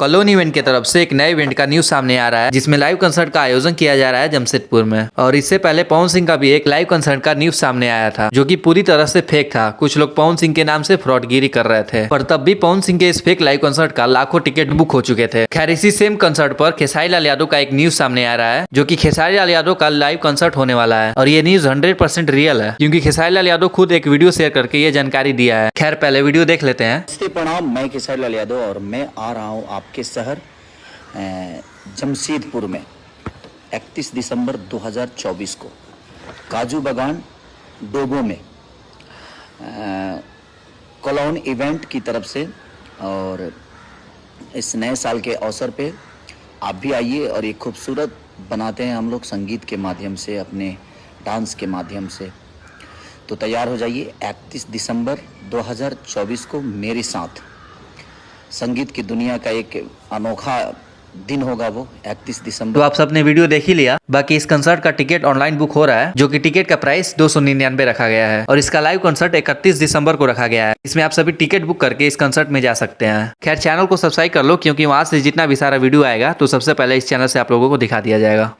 Colony event की तरफ से एक नए इवेंट का न्यूज सामने आ रहा है जिसमें लाइव कंसर्ट का आयोजन किया जा रहा है जमशेदपुर में। और इससे पहले पवन सिंह का भी एक लाइव कंसर्ट का न्यूज सामने आया था जो कि पूरी तरह से फेक था। कुछ लोग पवन सिंह के नाम से फ्रॉडगिरी कर रहे थे, पर तब भी पवन सिंह के इस फेक लाइव कंसर्ट का लाखों टिकट बुक हो चुके थे। खैर इसी सेम कंसर्ट पर खेसारी लाल यादव का एक न्यूज सामने आ रहा है जो कि खेसारी लाल यादव का लाइव कंसर्ट होने वाला है और ये न्यूज 100% रियल है क्योंकि खेसारी लाल यादव खुद एक वीडियो शेयर करके ये जानकारी दिया है। खैर पहले वीडियो देख लेते हैं। प्रणाम, मैं खेसारी लाल यादव और मैं आ रहा हूँ आपके शहर जमशेदपुर में 31 दिसंबर 2024 को काजू बागान डोगो में कॉलोन इवेंट की तरफ से। और इस नए साल के अवसर पे आप भी आइए और एक खूबसूरत बनाते हैं हम लोग संगीत के माध्यम से, अपने डांस के माध्यम से। तो तैयार हो जाइए 31 दिसंबर 2024 को मेरे साथ। संगीत की दुनिया का एक अनोखा दिन होगा वो 31 दिसंबर। तो आप सबने वीडियो देख ही लिया। बाकी इस कंसर्ट का टिकट ऑनलाइन बुक हो रहा है जो कि टिकट का प्राइस 299 रखा गया है और इसका लाइव कंसर्ट 31 दिसंबर को रखा गया है। इसमें आप सभी टिकट बुक करके इस कंसर्ट में जा सकते हैं। खैर चैनल को सब्सक्राइब कर लो क्योंकि वहां से जितना भी सारा वीडियो आएगा तो सबसे पहले इस चैनल से आप लोगों को दिखा दिया जाएगा।